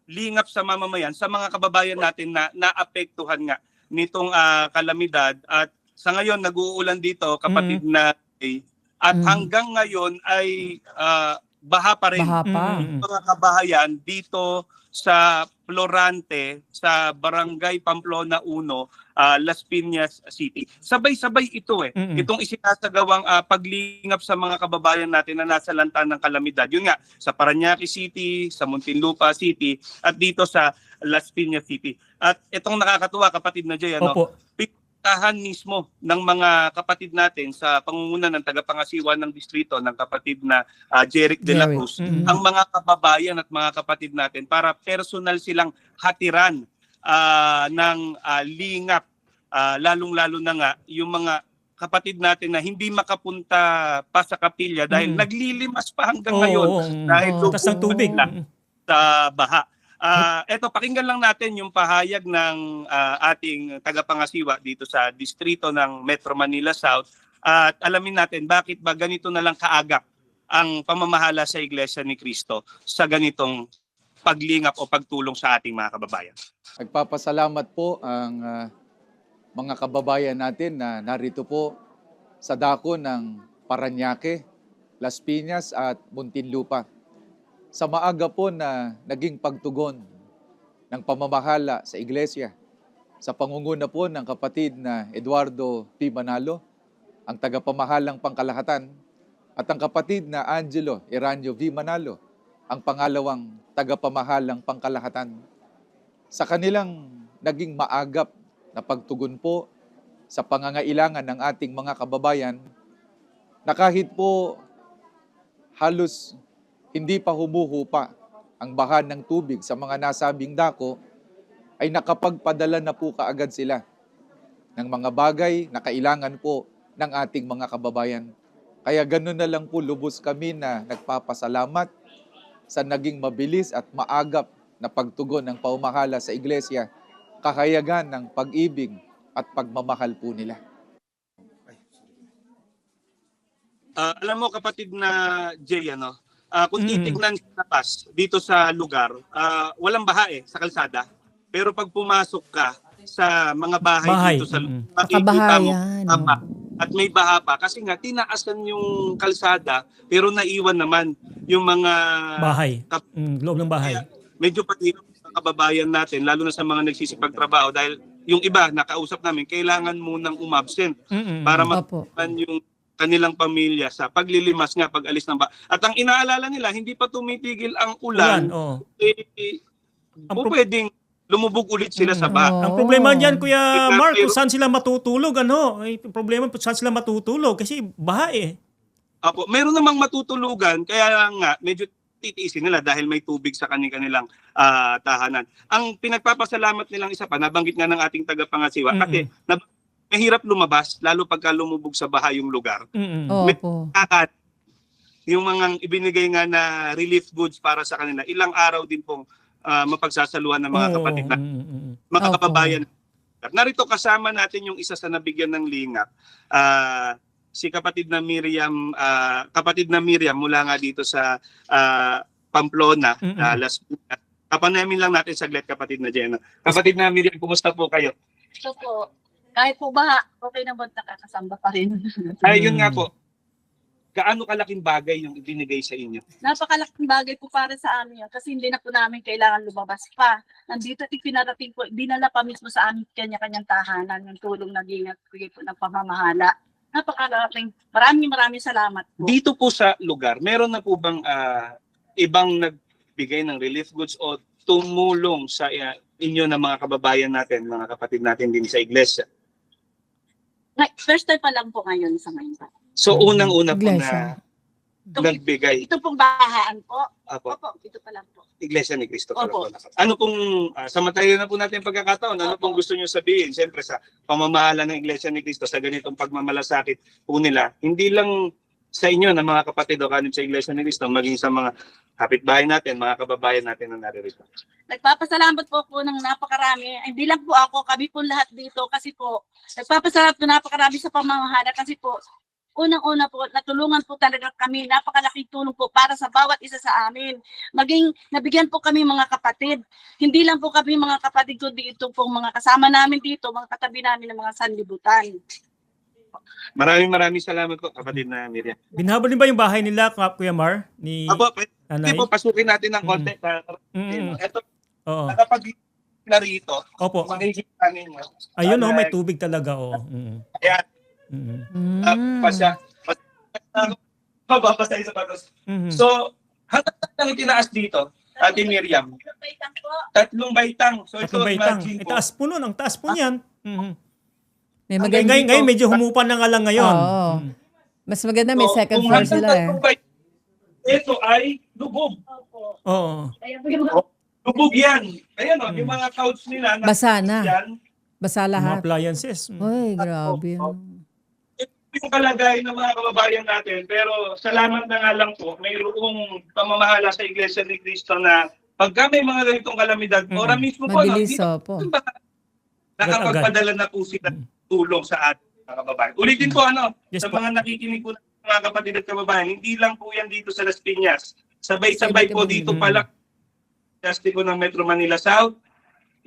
lingap sa mamamayan sa mga kababayan natin na naapektuhan nga nitong kalamidad. At sa ngayon, nag-uulan dito, kapatid na at hanggang ngayon ay baha pa rin. Mga kabahayan dito sa Florante, sa Barangay Pamplona 1, Las Piñas City. Sabay-sabay ito itong isinasagawang paglingap sa mga kababayan natin na nasa lantan ng kalamidad. Yun nga, sa Parañaque City, sa Muntinlupa City, at dito sa Las Piñas City. At itong nakakatuwa, kapatid na Jay, tahan mismo ng mga kapatid natin sa pangunguna ng tagapangasiwa ng distrito ng kapatid na Jeric de la Cruz, ang mga kababayan at mga kapatid natin para personal silang hatiran ng lingap, lalong-lalo na nga yung mga kapatid natin na hindi makapunta pa sa kapilya dahil naglilimas pa hanggang ngayon dahil tubig sa baha. Eto, pakinggan lang natin yung pahayag ng ating tagapangasiwa dito sa distrito ng Metro Manila South at alamin natin bakit ba ganito na lang kaagap ang pamamahala sa Iglesia ni Cristo sa ganitong paglingap o pagtulong sa ating mga kababayan. Nagpapasalamat po ang mga kababayan natin na narito po sa dako ng Parañaque, Las Piñas at Muntinlupa. Sa maaga po na naging pagtugon ng pamamahala sa Iglesia sa pangunguna po ng kapatid na Eduardo P. Manalo, ang tagapamahalang pangkalahatan, at ang kapatid na Angelo Eranio V. Manalo, ang pangalawang tagapamahalang pangkalahatan. Sa kanilang naging maagap na pagtugon po sa pangangailangan ng ating mga kababayan, na kahit po halos hindi pa humuhupa ang baha ng tubig sa mga nasabing dako, ay nakapagpadala na po kaagad sila ng mga bagay na kailangan po ng ating mga kababayan. Kaya ganun na lang po lubos kami na nagpapasalamat sa naging mabilis at maagap na pagtugon ng pamamahala sa Iglesia, kahayagan ng pag-ibig at pagmamahal po nila. Alam mo, kapatid na Jay, kung titignan sa labas dito sa lugar, walang baha sa kalsada. Pero pag pumasok ka sa mga bahay, dito sa makikita mo Kabahayan. at may baha pa kasi nga tinaasan yung kalsada pero naiwan naman yung mga Bahay. Loob ng bahay. medyo pahirap sa kababayan natin lalo na sa mga nagsisipagtrabaho dahil yung iba nakausap namin kailangan munang umabsent para matulungan yung kanilang pamilya sa paglilimas nga pag-alis ng baha. At ang inaalala nila hindi pa tumitigil ang ulan. Pwedeng lumubog ulit sila sa baha. Ang problema diyan Kuya Mark, kung saan sila matutulog Ay, problema kung saan sila matutulog kasi baha eh. Apo, meron namang matutulugan kaya nga medyo titiisin nila dahil may tubig sa kanilang tahanan. Ang pinagpapasalamat nilang isa pa, nabanggit nga ng ating tagapangasiwa, kasi mahirap lumabas lalo pagka lumubog sa baha yung lugar. Yung mga ibinigay nga na relief goods para sa kanila, ilang araw din pong mapagsasaluhan ng mga kapatid na mga kababayan. Narito kasama natin yung isa sa nabigyan ng lingap. Si kapatid na Miriam mula nga dito sa Pamplona, Las Piñas. Kapanamin lang natin saglit kapatid na Jenna. Kapatid na Miriam, kumusta po kayo? So po, kahit po ba, okay naman nakakasamba pa rin. Ay, yun nga po. Gaano kalaking bagay yung ibinigay sa inyo? Napakalaking bagay po para sa amin yan kasi hindi na po namin kailangan lumabas pa. Nandito at pinarating po, dinala pa mismo sa amin kanya-kanyang tahanan yung tulong na ginagay po ng pamamahala. Napakalaking, maraming salamat po. Dito po sa lugar, meron na po bang ibang nagbigay ng relief goods o tumulong sa inyo ng mga kababayan natin, mga kapatid natin din sa iglesia? First time pa lang po ngayon sa ngayon pa. So unang-una po na nagbigay. Ito pong bahaan po. Opo, ito pa lang po. Iglesia ni Cristo. Ano pong, samantala na po natin pagkakataon, ano pong gusto nyo sabihin? Siyempre sa pamamahala ng Iglesia ni Cristo sa ganitong pagmamalasakit po nila, hindi lang sa inyo na mga kapatid o kanib sa Iglesia ni Cristo, maging sa mga kapitbahay natin, mga kababayan natin na naririto. Nagpapasalamat po ng napakarami. Hindi lang po ako, kami po lahat dito kasi po, nagpapasalamat po napakarami sa pamamahala kasi po, unang-una po, natulungan po talaga kami, napakalaking tulong po para sa bawat isa sa amin. Maging nabigyan po kami mga kapatid. Hindi lang po kami mga kapatid, kundi ito po mga kasama namin dito, mga katabi namin ng mga sanlibutan. Maraming salamat po, kapatid na Miriam. Binahabol din ba yung bahay nila, Kuya Mar? Hindi po, pasukin natin ng konti. Ito, nakapag na rito, makikita ninyo. Ayun may tubig talaga. Ayan. Mababasa sa patos. So, hanggang lang itinaas dito, Ate Miriam. 3 baitang. So, ito, imagine po. Itaas po nun, ang taas po niyan. May maganda. Ngayon, medyo humupan na nga lang ngayon. Mas maganda may second floor sila Ito ay lubog. Lubog yan. Ayan yung mga couch nila. Basa na. Basa lahat. Mga appliances. Uy, grabe. Yung kalagayan ng mga kababayan natin, pero salamat na nga lang po, mayroong pamamahala sa Iglesia ni Cristo na pagka may mga ganitong kalamidad, ora mismo po, nakapagpadala na po sila tulong sa ating mga kababayan. Ulitin po sa mga nakikinig po ng mga kapatid at kababayan, hindi lang po yan dito sa Las Piñas. Sabay-sabay po dito pala Justico ng Metro Manila South,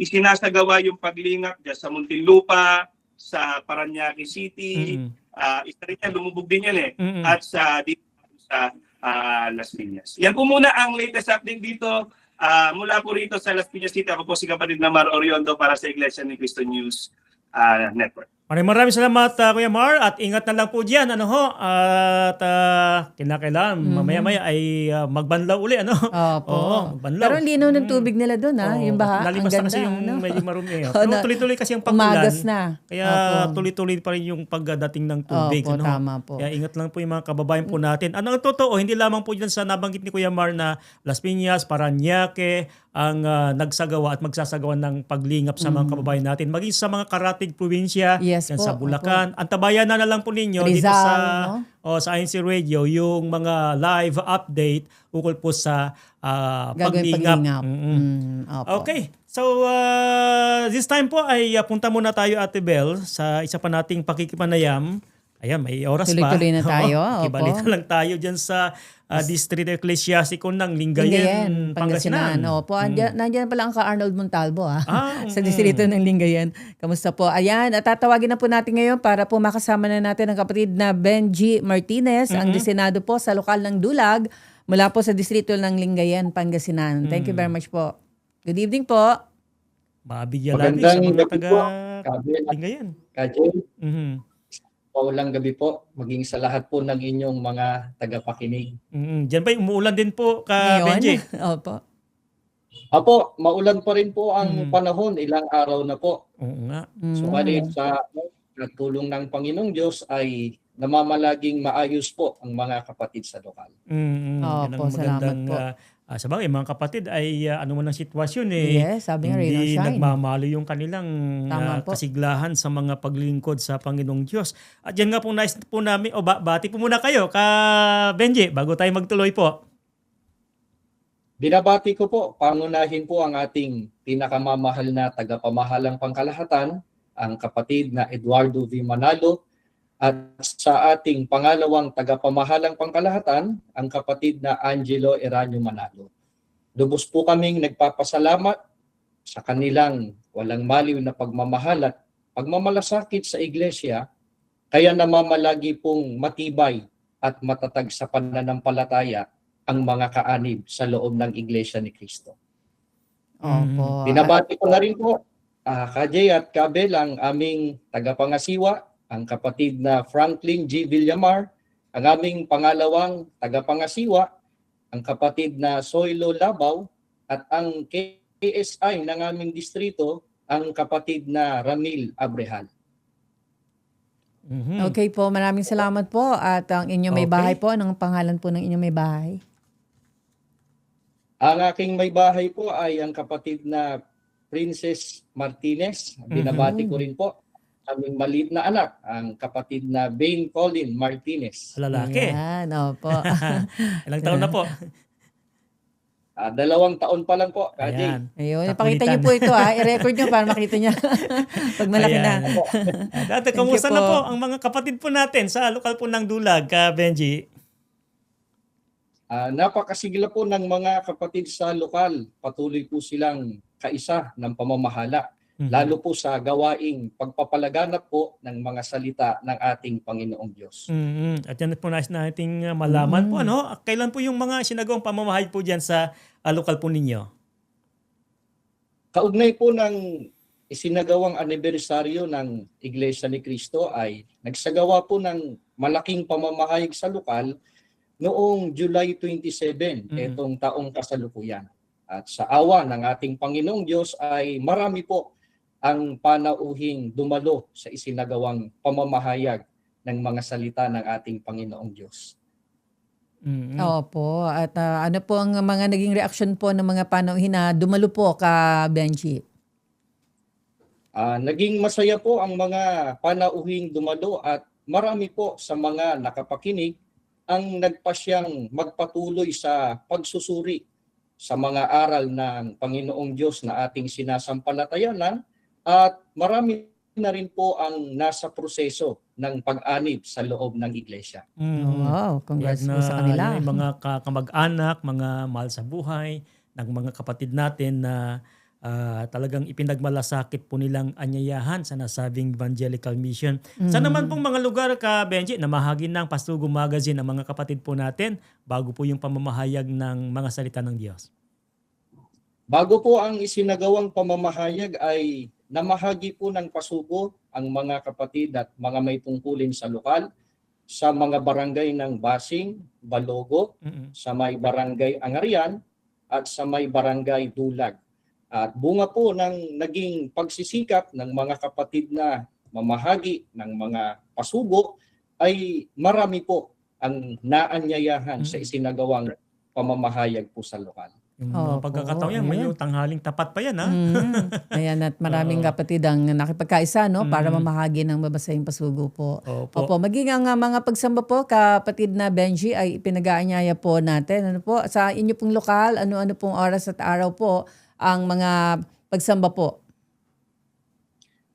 isinasagawa yung paglingap dyan sa Muntinlupa, sa Parañaque City, isa rin yan, lumubog din yan at dito sa Las Piñas. Yan po muna ang latest update dito. Mula po rito sa Las Piñas City, ako po si kapatid na Mar Oriondo para sa Iglesia ni Cristo News Network. Maraming salamat Kuya Mar at ingat na lang po diyan at kinakailangan mamaya-maya ay magbanlaw uli magbanlaw. Pero linaw ng tubig nila doon yung baha. Nalimas na kasi yung medyo marumi. Tuloy-tuloy kasi yung pag-ulan. Umagas na. Kaya tuloy-tuloy pa rin yung pagdating ng tubig. Tama po. Kaya ingat lang po yung mga kababayan po natin. Ang totoo, hindi lamang po diyan sa nabanggit ni Kuya Mar na Las Piñas, Parañaque ang nagsagawa at magsasagawa ng paglingap sa mga kababayan natin. Maging sa mga karatig probinsya, sa Bulacan. Antabayan na lang po ninyo Rizal, dito sa INC Radio yung mga live update ukol po sa paglingap. Okay. So this time po ay punta muna tayo Ate Bel sa isa pa nating pakikipanayam Ayan, may oras Tuloy-tuloy pa. na tayo. Kibalita Opo. lang tayo dyan sa Distrito Ecclesiastico ng Lingayen, Lingayen, Pangasinan. Opo, nandiyan pala ang ka-Arnold Montalvo sa mm. distrito ng Lingayen. Kamusta po? Ayan, at tatawagin na po natin ngayon para po makasama na natin ang kapatid na Benji Martinez, ang disenado po sa lokal ng Dulag mula po sa distrito ng Lingayen, Pangasinan. Thank you very much po. Good evening po. Mabigyan labi sa mga taga Lingayen. Kajay, Mhm. paulang gabi po, maging sa lahat po ng inyong mga tagapakinig. Diyan ba umuulan din po ka Benji? Opo. Apo, maulan pa rin po ang panahon, ilang araw na po. Oo nga. Subalit sa tulong ng Panginoong Diyos ay namamalaging maayos po ang mga kapatid sa lokal. Yan ang Opo, salamat magandang po. sabagay, mga kapatid ay ano man ang sitwasyon Yes, sabi nga, rain or hindi shine. nagmamalo yung kanilang Tama po. kasiglahan sa mga paglingkod sa Panginoong Diyos. At yan nga po nais po namin, bati po muna kayo ka Benji bago tayo magtuloy po. Binabati ko po, pangunahin po ang ating pinakamamahal na tagapamahalang pangkalahatan, ang kapatid na Eduardo V. Manalo, at sa ating pangalawang tagapamahalang pangkalahatan, ang kapatid na Angelo Eranio Manalo. Lubos po kaming nagpapasalamat sa kanilang walang maliw na pagmamahal at pagmamalasakit sa iglesia, kaya namamalagi pong matibay at matatag sa pananampalataya ang mga kaanib sa loob ng Iglesia ni Cristo. Opo. Binabati ko na rin po, Kajay at Kabel, ang aming tagapangasiwa, ang kapatid na Franklin G. Villamar, ang aming pangalawang tagapangasiwa, ang kapatid na Soylo Labaw, at ang KSI ng aming distrito, ang kapatid na Ramil Abrehal. Okay po, maraming salamat po. At ang inyong may bahay po, anong pangalan po ng inyong may bahay? Ang aking may bahay po ay ang kapatid na Princess Martinez. Binabati ko rin po aming maliit na anak, ang kapatid na Bain Colin Martinez. Lalaki. Ayan, opo. Ilang taon na po? 2 taon pa lang po, Kajay. Ayun, pakita niyo po ito i-record niyo para makita niya pag malaki na. Dati, kamusta na po ang mga kapatid po natin sa lokal po ng Dulag, ka Benji? Napakasigla po ng mga kapatid sa lokal. Patuloy po silang kaisa ng pamamahala. Lalo po sa gawaing pagpapalaganap po ng mga salita ng ating Panginoong Diyos. At yan po nais nating malaman po, ano? Kailan po yung mga sinagawang pamamahal po dyan sa lokal po ninyo? Kaugnay po ng isinagawang anibersaryo ng Iglesia ni Cristo ay nagsagawa po ng malaking pamamahayag sa lokal noong July 27, itong taong kasalukuyan. At sa awa ng ating Panginoong Diyos ay marami po ang panauhing dumalo sa isinagawang pamamahayag ng mga salita ng ating Panginoong Diyos. Opo. At ano po ang mga naging reaksyon po ng mga panauhin na dumalo po, ka Benji? Naging masaya po ang mga panauhing dumalo at marami po sa mga nakapakinig ang nagpasyang magpatuloy sa pagsusuri sa mga aral ng Panginoong Diyos na ating sinasampalatayanan. At marami na rin po ang nasa proseso ng pag-anib sa loob ng iglesia. Wow, congrats po sa kanila. Yung mga kamag-anak, mga mahal sa buhay, ng mga kapatid natin na talagang ipinagmalasakit po nilang anyayahan sa nasabing evangelical mission. Saan naman pong mga lugar, ka Benji, na mahagin ng Pastugo Magazine ng mga kapatid po natin bago po yung pamamahayag ng mga salita ng Diyos? Bago po ang isinagawang pamamahayag ay namahagi po ng Pasugo ang mga kapatid at mga may tungkulin sa lokal sa mga barangay ng Basing, Balogo, sa may barangay Angarian at sa may barangay Dulag. At bunga po ng naging pagsisikap ng mga kapatid na mamahagi ng mga Pasugo ay marami po ang naanyayahan sa isinagawang pamamahayag po sa lokal. Yung mga pagkakataon yan, may tanghaling tapat pa yan, ha? Ayan, at maraming kapatid ang nakipagkaisa, no, para mamahagi ng mabasahing Pasugo po. Opo. Maging ang mga pagsamba po, kapatid na Benji, ay pinag-aanyaya po natin. Ano po, sa inyo pong lokal, ano-ano pong oras at araw po ang mga pagsamba po?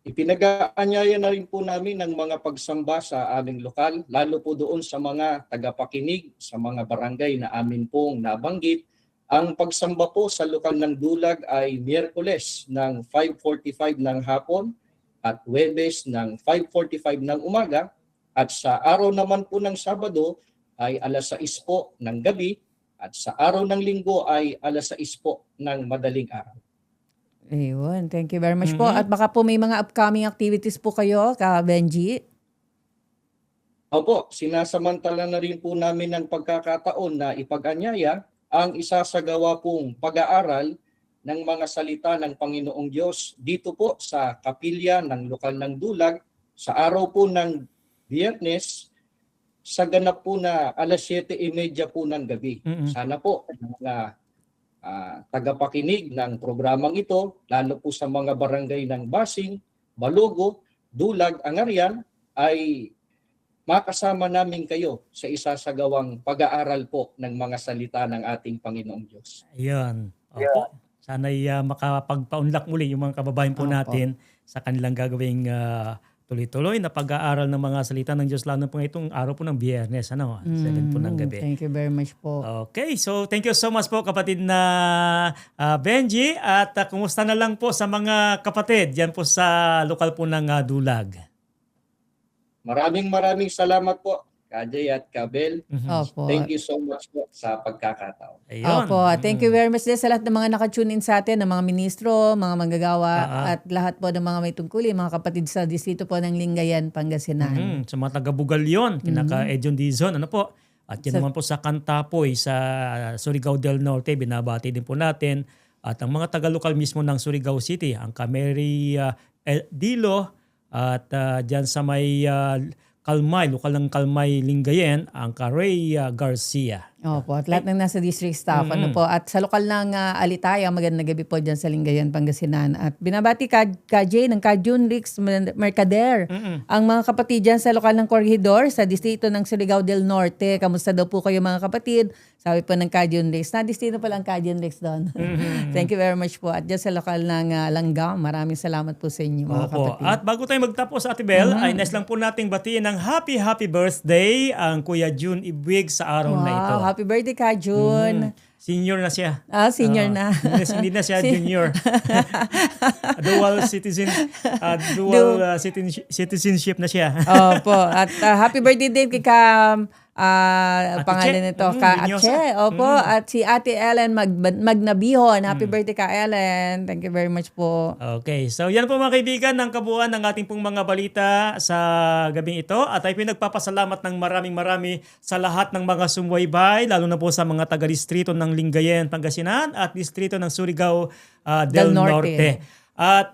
Ipinag-aanyaya na rin po namin ng mga pagsamba sa aming lokal, lalo po doon sa mga tagapakinig, sa mga barangay na amin pong nabanggit. Ang pagsamba po sa lokal ng Dulag ay Miyerkules ng 5:45 ng hapon at Huwebes ng 5:45 ng umaga. At sa araw naman po ng Sabado ay alas 6 po ng gabi at sa araw ng Linggo ay alas 6 po ng madaling araw. Ayun, thank you very much po. At baka po may mga upcoming activities po kayo, Ka Benji? Opo, sinasamantala na rin po namin ng pagkakataon na ipag-anyaya ang isasagawa pong pag-aaral ng mga salita ng Panginoong Diyos dito po sa kapilya ng lokal ng Dulag sa araw po ng Biyernes sa ganap po na alas 7:30 po ng gabi. Sana po mga tagapakinig ng programang ito, lalo po sa mga barangay ng Basing, Balogo, Dulag, Angarian, ay makasama namin kayo sa isasagawang pag-aaral po ng mga salita ng ating Panginoong Diyos. Ayun. Opo. Sana'y makapagpaunlak muli yung mga kababayan po natin sa kanilang gagawing tuloy-tuloy na pag-aaral ng mga salita ng Diyos, lalo po itong araw po ng Biyernes, 7 po ng gabi. Thank you very much po. Okay, so thank you so much po kapatid na Benji, at kumusta na lang po sa mga kapatid dyan po sa lokal po ng Dulag. Maraming salamat po, Kajay at Kabel. Opo. Thank you so much po sa pagkakataon. Opo, thank you very much din sa lahat ng mga nakatune in sa atin, ng mga ministro, mga manggagawa, at lahat po ng mga may tungkulin, mga kapatid sa distrito po ng Lingayen, Pangasinan. Sa mga taga-Bugal yun, kinaka Edjon Dizon, ano po? At yan naman po sa Cantapoy, sa Surigao del Norte, binabati din po natin. At ang mga taga-lokal mismo ng Surigao City, ang Cameri Dilo, at dyan sa may Kalmay, lokal ng Kalmay, Lingayen, ang Ray Garcia. Opo, at lahat ng nasa district staff. Ano po, at sa lokal ng Alitaya, magandang gabi po dyan sa Lingayen, Pangasinan. At binabati ka Jay ng Kajun Rix Mercader. Ang mga kapatid dyan sa lokal ng Corregidor, sa distrito ng Surigao del Norte. Kamusta daw po kayo mga kapatid? Sabi po ng Kajun Rix. Na distrito pa lang Kajun Rix doon. Thank you very much po. At dyan sa lokal ng Langgam, maraming salamat po sa inyo mga kapatid. At bago tayo magtapos, Ate Bel, ay nais lang po nating batiin ng happy birthday ang Kuya June Ibwig sa araw na ito. Happy birthday ka, June. Senior na siya. Senior na. Hindi na siya junior. Dual citizenship na siya. Opo. At happy birthday din kay pangalan nito, Ka Ache. Opo. At si Ate Ellen Magnabihon. Happy birthday ka, Ellen. Thank you very much po. Okay. So yan po mga kaibigan ng kabuuan ng ating pong mga balita sa gabing ito. At ay pinagpapasalamat ng marami sa lahat ng mga sumubaybay, lalo na po sa mga taga-distrito ng Lingayen, Pangasinan at distrito ng Surigao del Norte. At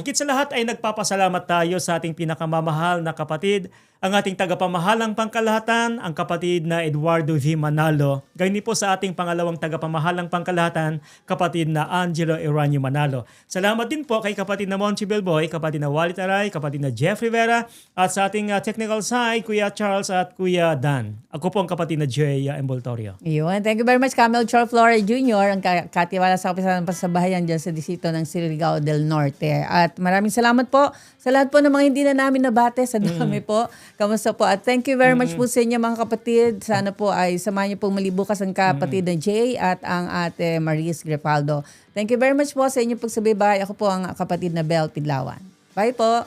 higit sa lahat ay nagpapasalamat tayo sa ating pinakamamahal na kapatid, ang ating tagapamahalang pangkalahatan, ang kapatid na Eduardo V. Manalo. Ganyan po sa ating pangalawang tagapamahalang pangkalahatan, kapatid na Angelo Eranio Manalo. Salamat din po kay kapatid na Monchi Belboy, kapatid na Wally Taray, kapatid na Jeff Rivera, at sa ating technical side, Kuya Charles at Kuya Dan. Ako po ang kapatid na Jay Emboltorio. Iyon. Thank you very much, Camel Chor Flores Jr., ang katiwala sa kapisanan sa bahayan dyan sa distrito ng Surigao del Norte. At maraming salamat po sa lahat po ng mga hindi na namin nabate, sa dami po. Kamusta po? At thank you very much po sa inyo mga kapatid. Sana po ay samahan niyo pong malibukas ang kapatid na Jay at ang ate Maris Grefaldo. Thank you very much po sa inyong pagsubaybay. Ako po ang kapatid na Bel Pidlawan. Bye po!